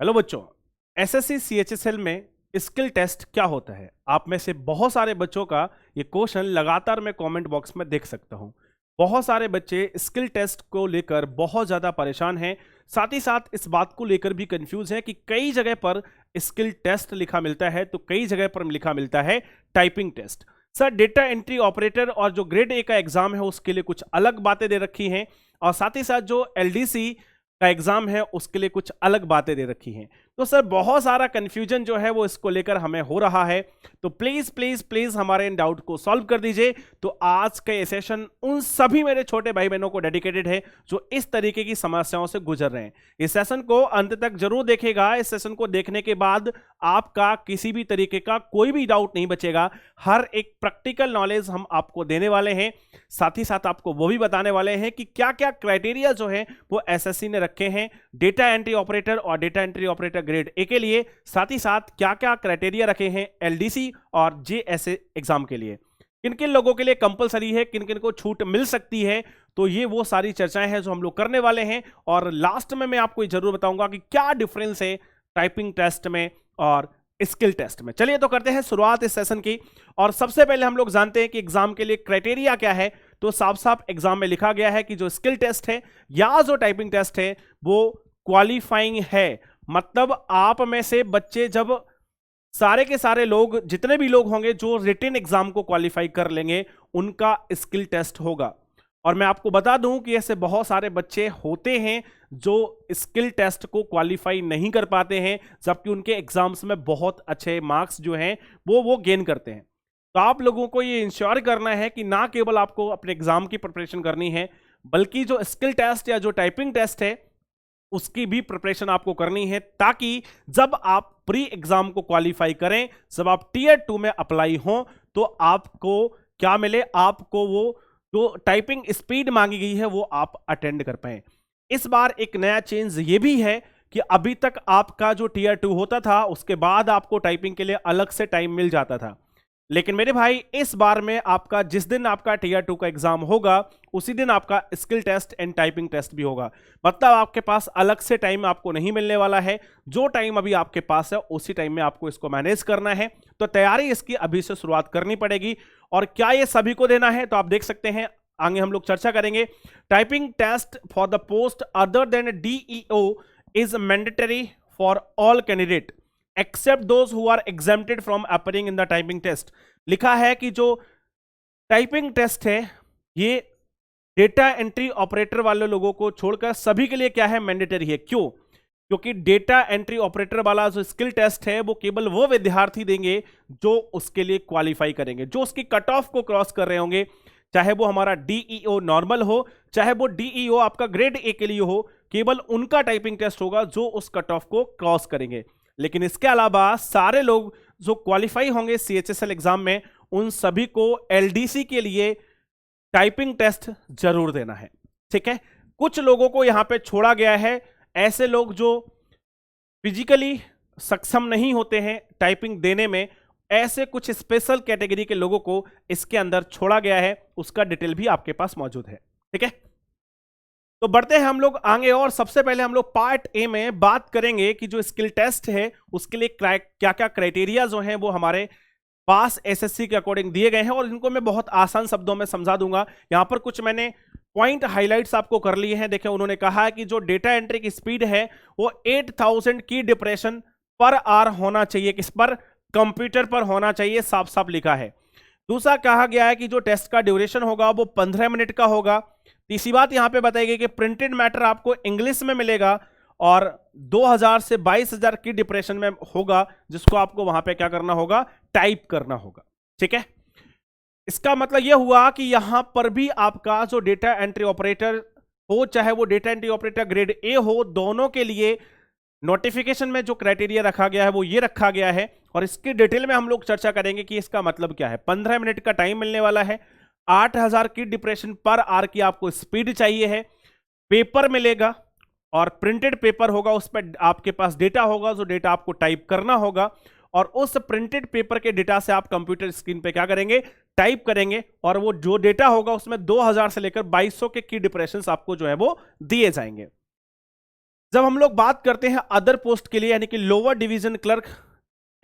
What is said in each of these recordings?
Hello बच्चों, SSC CHSL में skill test क्या होता है? आप में से बहुत सारे बच्चों का ये क्वेश्चन लगातार मैं कमेंट बॉक्स में देख सकता हूं। बहुत सारे बच्चे स्किल टेस्ट को लेकर बहुत ज़्यादा परेशान हैं, साथ ही साथ इस बात को लेकर भी कंफ्यूज हैं कि कई जगह पर स्किल टेस्ट लिखा मिलता है तो कई जगह पर लिखा मिलता है typing test. Sir, data entry operator और जो ग्रेड ए का एग्जाम है उसके लिए कुछ अलग बातें दे रखी हैं और साथ ही साथ जो एलडीसी का एग्जाम है उसके लिए कुछ अलग बातें दे रखी हैं। तो सर, बहुत सारा कंफ्यूजन जो है वो इसको लेकर हमें हो रहा है, तो प्लीज प्लीज प्लीज हमारे इन डाउट को सॉल्व कर दीजिए। तो आज का ये सेशन उन सभी मेरे छोटे भाई बहनों को डेडिकेटेड है जो इस तरीके की समस्याओं से गुजर रहे हैं। इस सेशन को अंत तक जरूर देखेगा। इस सेशन को देखने के बाद आपका किसी भी तरीके का कोई भी डाउट नहीं बचेगा। हर एक प्रैक्टिकल नॉलेज हम आपको देने वाले हैं, साथ ही साथ आपको वो भी बताने वाले हैं कि क्या क्या क्राइटेरिया जो है वो एसएससी ने रखे हैं डेटा एंट्री ऑपरेटर और data entry operator grade A के लिए, साथ ही साथ क्या क्या क्राइटेरिया रखे हैं एलडीसी और जेएसए एग्जाम के लिए, किन किन लोगों के लिए कंपलसरी है, किन किन को छूट मिल सकती है। तो ये वो सारी चर्चाएं हैं जो हम लोग करने वाले हैं और लास्ट में मैं आपको जरूर बताऊंगा कि क्या डिफरेंस है टाइपिंग टेस्ट में और स्किल टेस्ट में। चलिए तो करते हैं शुरुआत इस सेशन की। और सबसे पहले हम लोग जानते हैं कि एग्जाम के लिए क्राइटेरिया क्या है। तो साफ साफ एग्जाम में लिखा गया है कि जो स्किल टेस्ट है या जो टाइपिंग टेस्ट है वो क्वालिफाइंग है। मतलब आप में से बच्चे जब सारे के सारे लोग, जितने भी लोग होंगे जो रिटन एग्जाम को क्वालिफाई कर लेंगे, उनका स्किल टेस्ट होगा। और मैं आपको बता दूं कि ऐसे बहुत सारे बच्चे होते हैं जो स्किल टेस्ट को क्वालिफाई नहीं कर पाते हैं, जबकि उनके एग्जाम्स में बहुत अच्छे मार्क्स जो हैं वो गेन करते हैं। तो आप लोगों को ये इंश्योर करना है कि ना केवल आपको अपने एग्जाम की प्रिपरेशन करनी है, बल्कि जो स्किल टेस्ट या जो टाइपिंग टेस्ट है उसकी भी प्रिपरेशन आपको करनी है, ताकि जब आप प्री एग्जाम को क्वालिफाई करें, जब आप टीयर 2 में अप्लाई हो, तो आपको क्या मिले, आपको वो जो टाइपिंग स्पीड मांगी गई है वो आप अटेंड कर पाए। इस बार एक नया चेंज ये भी है कि अभी तक आपका जो टीयर 2 होता था उसके बाद आपको टाइपिंग के लिए अलग से टाइम मिल जाता था, लेकिन मेरे भाई इस बार में आपका जिस दिन आपका टीयर 2 का एग्जाम होगा उसी दिन आपका skill test and typing test भी होगा। मतलब आपके पास अलग से टाइम आपको नहीं मिलने वाला है, जो टाइम अभी आपके पास है उसी टाइम में आपको इसको मैनेज करना है। तो तैयारी इसकी अभी से शुरुआत करनी पड़ेगी। और क्या ये सभी को देना है, तो आप देख सकते हैं, आगे हम लोग चर्चा करेंगे। Typing test for the post other than DEO is mandatory for all candidate except those who are exempted from appearing in the typing test. लिखा है कि जो टाइपिंग टेस्ट है ये डेटा एंट्री ऑपरेटर वाले लोगों को छोड़कर सभी के लिए क्या है, मैंडेटरी है। क्यों? क्योंकि डेटा एंट्री ऑपरेटर वाला जो स्किल टेस्ट है वो केवल वो विद्यार्थी देंगे जो उसके लिए क्वालिफाई करेंगे, जो उसकी कट ऑफ को क्रॉस कर रहे होंगे, चाहे वो हमारा डीईओ नॉर्मल हो, चाहे वो डीईओ आपका ग्रेड ए के लिए हो, केवल उनका टाइपिंग टेस्ट होगा जो उस कट ऑफ को क्रॉस करेंगे। लेकिन इसके अलावा सारे लोग जो क्वालिफाई होंगे सीएचएसएल एग्जाम में, उन सभी को एलडीसी के लिए टाइपिंग टेस्ट जरूर देना है। ठीक है, कुछ लोगों को यहां पे छोड़ा गया है, ऐसे लोग जो फिजिकली सक्षम नहीं होते हैं टाइपिंग देने में, ऐसे कुछ स्पेशल कैटेगरी के लोगों को इसके अंदर छोड़ा गया है, उसका डिटेल भी आपके पास मौजूद है। ठीक है, तो बढ़ते हैं हम लोग आगे। और सबसे पहले हम लोग पार्ट ए में बात करेंगे कि जो स्किल टेस्ट है उसके लिए क्या क्या क्राइटेरिया जो हैं वो हमारे पास एसएससी के अकॉर्डिंग दिए गए हैं, और इनको मैं बहुत आसान शब्दों में समझा दूंगा। यहां पर कुछ मैंने पॉइंट हाइलाइट्स आपको कर लिए हैं। देखें, उन्होंने कहा है कि जो डेटा एंट्री की स्पीड है वो 8000 की डिप्रेशन पर आवर होना चाहिए। किस पर? कंप्यूटर पर होना चाहिए, साफ साफ लिखा है। दूसरा कहा गया है कि जो टेस्ट का ड्यूरेशन होगा वो 15 मिनट का होगा। तीसरी बात यहां पे बताई गई कि प्रिंटेड मैटर आपको इंग्लिश में मिलेगा और 2000 से 22000 की डिप्रेशन में होगा, जिसको आपको वहां पे क्या करना होगा, टाइप करना होगा। ठीक है, इसका मतलब यह हुआ कि यहां पर भी आपका जो डेटा एंट्री ऑपरेटर हो, चाहे वो data entry operator grade A हो, दोनों के लिए नोटिफिकेशन में जो क्राइटेरिया रखा गया है वो ये रखा गया है। और इसकी डिटेल में हम लोग चर्चा करेंगे कि इसका मतलब क्या है। 15 मिनट का टाइम मिलने वाला है, 8000 की डिप्रेशन पर आवर की आपको स्पीड चाहिए है, पेपर मिलेगा और प्रिंटेड पेपर होगा, उस पर आपके पास डेटा होगा, जो डेटा आपको टाइप करना होगा, और उस प्रिंटेड पेपर के डेटा से आप कंप्यूटर स्क्रीन पे क्या करेंगे, टाइप करेंगे, और वो जो डेटा होगा उसमें 2000 से लेकर 2200 के की डिप्रेशंस आपको जो है वो दिए जाएंगे। जब हम लोग बात करते हैं अदर पोस्ट के लिए, यानी कि lower division clerk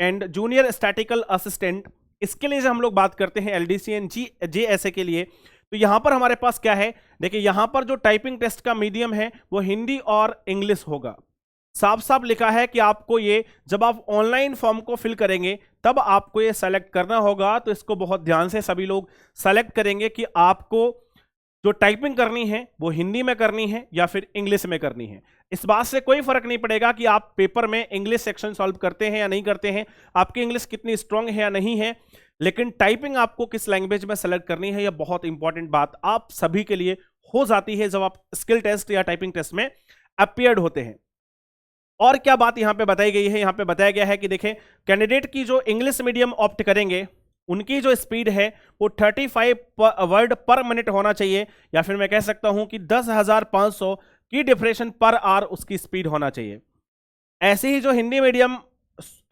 and junior statistical assistant, इसके लिए जब हम लोग बात करते हैं एलडीसी एंड जेएसए के लिए, तो यहां पर हमारे पास क्या है, देखिए यहां पर जो टाइपिंग टेस्ट का मीडियम है वो हिंदी और इंग्लिश होगा। साफ साफ लिखा है कि आपको ये, जब आप ऑनलाइन फॉर्म को फिल करेंगे तब आपको ये सेलेक्ट करना होगा, तो इसको बहुत ध्यान से सभी लोग सेलेक्ट करेंगे कि आपको जो टाइपिंग करनी है वो हिंदी में करनी है या फिर इंग्लिश में करनी है। इस बात से कोई फर्क नहीं पड़ेगा कि आप पेपर में इंग्लिश सेक्शन सॉल्व करते हैं या नहीं करते हैं, आपकी इंग्लिश कितनी स्ट्रांग है या नहीं है, लेकिन टाइपिंग आपको किस लैंग्वेज में सेलेक्ट करनी है, यह बहुत इंपॉर्टेंट बात आप सभी के लिए हो जाती है जब आप स्किल टेस्ट या टाइपिंग टेस्ट में अपीयर्ड होते हैं। और क्या बात यहां पे बताई गई है, यहां पे बताया गया है कि देखें, कैंडिडेट की जो इंग्लिश मीडियम ऑप्ट करेंगे उनकी जो स्पीड है वो 35 वर्ड पर मिनट होना चाहिए, या फिर मैं कह सकता हूं कि 10,500 की डिप्रेशन पर आवर उसकी स्पीड होना चाहिए। ऐसे ही जो हिंदी मीडियम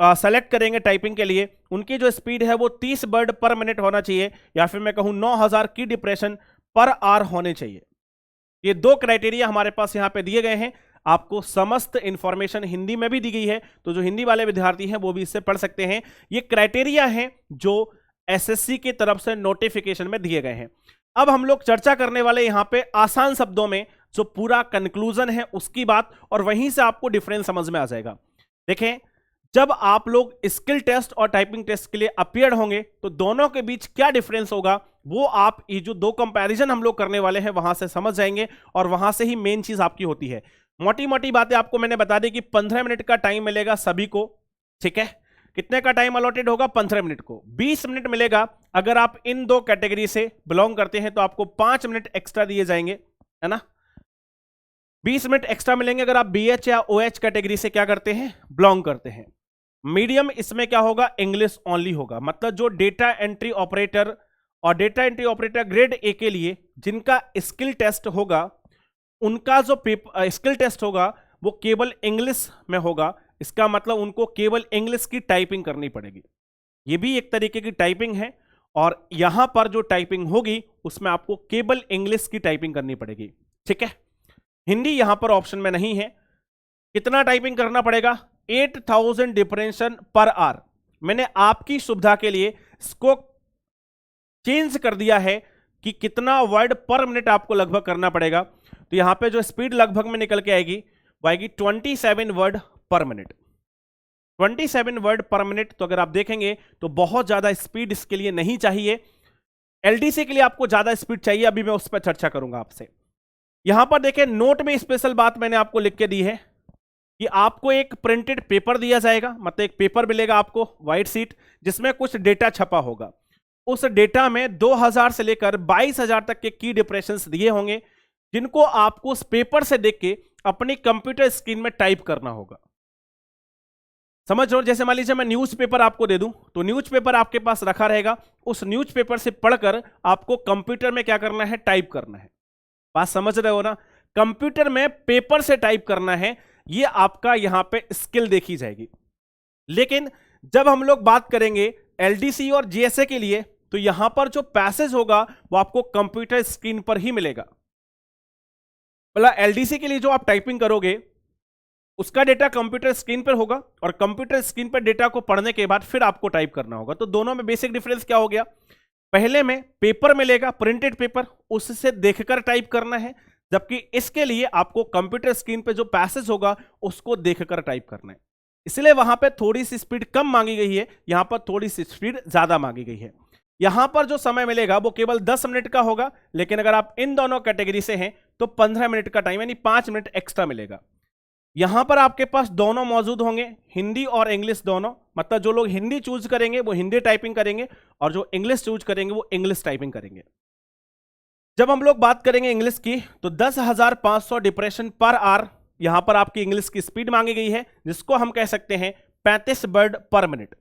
सेलेक्ट करेंगे टाइपिंग के लिए, उनकी जो स्पीड है वो 30 वर्ड पर मिनट होना चाहिए, या फिर मैं कहूं 9,000 की डिप्रेशन पर आवर होने चाहिए। ये दो क्राइटेरिया हमारे पास यहां पे दिए गए हैं। आपको समस्त इंफॉर्मेशन हिंदी में भी दी गई है, तो जो हिंदी वाले विद्यार्थी हैं वो भी इससे पढ़ सकते हैं। ये क्राइटेरिया हैं जो एसएससी की तरफ से नोटिफिकेशन में दिए गए हैं। अब हम लोग चर्चा करने वाले यहां पे आसान शब्दों में जो पूरा कंक्लूजन है उसकी बात, और वहीं से आपको डिफरेंस समझ में आ जाएगा। देखें, जब आप लोग स्किल टेस्ट और टाइपिंग टेस्ट के लिए अपीयर होंगे तो दोनों के बीच क्या डिफरेंस होगा वो आप ये जो दो कंपैरिजन हम लोग करने वाले हैं वहां से समझ जाएंगे, और वहां से ही मेन चीज आपकी होती है। मोटी मोटी बातें आपको मैंने बता दी कि 15 मिनट का टाइम मिलेगा सभी को, ठीक है। कितने का टाइम अलॉटेड होगा? 15 मिनट को। 20 मिनट मिलेगा अगर आप इन दो कैटेगरी से बिलोंग करते हैं, तो आपको 5 मिनट एक्स्ट्रा दिए जाएंगे, है ना। 20 मिनट एक्स्ट्रा मिलेंगे अगर आप बीएच या ओएच कैटेगरी से क्या करते हैं, बिलोंग करते हैं। मीडियम इसमें क्या होगा, इंग्लिश ओनली होगा। मतलब जो डेटा एंट्री ऑपरेटर और data entry operator grade A के लिए जिनका स्किल टेस्ट होगा, उनका जो स्किल टेस्ट होगा वो केवल इंग्लिश में होगा। इसका मतलब उनको केवल इंग्लिश की टाइपिंग करनी पड़ेगी। ये भी एक तरीके की टाइपिंग है, और यहां पर जो टाइपिंग होगी उसमें आपको केवल इंग्लिश की टाइपिंग करनी पड़ेगी, ठीक है। हिंदी यहां पर ऑप्शन में नहीं है। कितना टाइपिंग करना पड़ेगा? 8,000 डिफरेंशन पर आवर। मैंने आपकी सुविधा के लिए इसको चेंज कर दिया है कि कितना वर्ड पर मिनट आपको लगभग करना पड़ेगा। तो यहां पे जो स्पीड लगभग में निकल के आएगी वो आएगी 27 वर्ड पर मिनट। 27 वर्ड पर मिनट। तो अगर आप देखेंगे तो बहुत ज्यादा स्पीड इसके लिए नहीं चाहिए। एलडीसी के लिए आपको ज्यादा स्पीड चाहिए, अभी मैं उस पर चर्चा करूंगा आपसे। यहां पर देखें, नोट में स्पेशल बात मैंने आपको लिख के दी है कि आपको एक प्रिंटेड पेपर दिया जाएगा, मतलब एक पेपर मिलेगा आपको, व्हाइट शीट, जिसमें कुछ डेटा छपा होगा। उस डेटा में 2000 से लेकर 22,000 तक के की डिप्रेशंस दिए होंगे, जिनको आपको उस पेपर से देख के अपनी कंप्यूटर स्क्रीन में टाइप करना होगा। समझ रहे हो? जैसे मान लीजिए मैं न्यूज़पेपर आपको दे दूं, तो न्यूज़पेपर आपके पास रखा रहेगा, उस न्यूज़पेपर से पढ़कर आपको कंप्यूटर में क्या करना है, टाइप करना है। बात समझ रहे हो ना? कंप्यूटर में पेपर से टाइप करना है, ये आपका यहां पे स्किल देखी जाएगी। लेकिन जब हम लोग बात करेंगे एलडीसी और जीएसए के लिए, तो यहां पर जो पैसेज होगा वो आपको कंप्यूटर स्क्रीन पर ही मिलेगा। मतलब एलडीसी के लिए जो आप टाइपिंग करोगे उसका डेटा कंप्यूटर स्क्रीन पर होगा, और कंप्यूटर स्क्रीन पर डेटा को पढ़ने के बाद फिर आपको टाइप करना होगा। तो दोनों में बेसिक डिफरेंस क्या हो गया? पहले में पेपर मिलेगा, प्रिंटेड पेपर, उससे देखकर टाइप करना है, जबकि इसके लिए आपको कंप्यूटर स्क्रीन पे जो पैसेज होगा उसको देखकर टाइप करना है। इसलिए वहां पे थोड़ी सी स्पीड कम मांगी गई है, यहां पर थोड़ी सी स्पीड ज्यादा मांगी गई है। यहां पर जो समय मिलेगा वो केवल 10 मिनट का होगा, लेकिन अगर आप इन दोनों कैटेगरी से हैं तो 15 मिनट का टाइम, यानी 5 मिनट एक्स्ट्रा मिलेगा। यहां पर आपके पास दोनों मौजूद होंगे, हिंदी और इंग्लिश दोनों। मतलब जो लोग हिंदी चूज करेंगे वो हिंदी टाइपिंग करेंगे, और जो इंग्लिश चूज करेंगे वो इंग्लिश टाइपिंग करेंगे। जब हम लोग बात करेंगे इंग्लिश की, तो 10,500 डिप्रेशन पर आवर यहां पर आपकी इंग्लिश की स्पीड मांगी गई है, जिसको हम कह सकते हैं 35 वर्ड पर मिनट,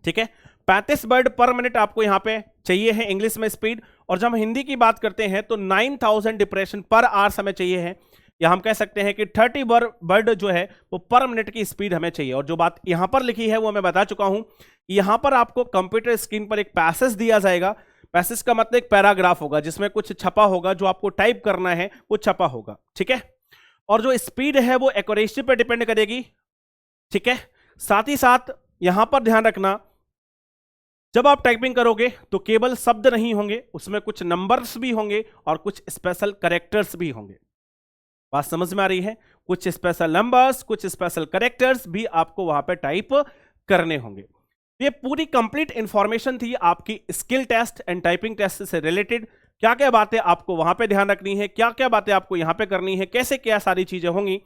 ठीक है। 35 वर्ड पर मिनट आपको यहां पे चाहिए है इंग्लिश में स्पीड। और जब हम हिंदी की बात करते हैं तो 9,000 डिप्रेशन पर आवर हमें चाहिए है, या हम कह सकते हैं कि 30 वर्ड जो है वो पर मिनट की स्पीड हमें चाहिए। और जो बात यहां पर लिखी है वो मैं बता चुका हूं, यहां पर आपको कंप्यूटर स्क्रीन पर एक पैसेज दिया जाएगा। पैसेज का मतलब एक पैराग्राफ होगा जिसमें कुछ छपा होगा, जो आपको टाइप करना है वो छपा होगा, ठीक है। और जो स्पीड है वो एक्यूरेसी पे डिपेंड करेगी। ठीक है, साथ ही साथ यहां पर ध्यान रखना, जब आप टाइपिंग करोगे तो केवल शब्द नहीं होंगे, उसमें कुछ नंबर्स भी होंगे और कुछ स्पेशल कैरेक्टर्स भी होंगे। बात समझ में आ रही है? कुछ स्पेशल नंबर्स, कुछ स्पेशल कैरेक्टर्स भी आपको वहां पे टाइप करने होंगे। ये पूरी कंप्लीट इंफॉर्मेशन थी आपकी skill test and typing test से रिलेटेड। क्या क्या बातें आपको वहां पे ध्यान रखनी है, क्या क्या बातें आपको यहां पे करनी है, कैसे क्या सारी चीजें होंगी।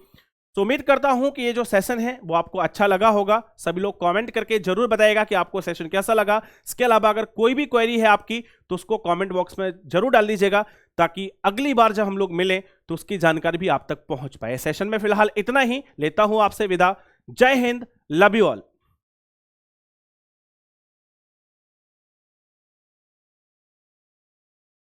तो उम्मीद करता हूं कि ये जो सेशन है वो आपको अच्छा लगा होगा। सभी लोग कमेंट करके जरूर बताइएगा कि आपको सेशन कैसा लगा। इसके अलावा अगर कोई भी क्वेरी है आपकी तो उसको कमेंट बॉक्स में जरूर डाल दीजिएगा, ताकि अगली बार जब हम लोग मिलें तो उसकी जानकारी भी आप तक पहुंच पाए। सेशन में फिलहाल इतना ही, लेता हूं आपसे विदा। जय हिंद, लव यू ऑल।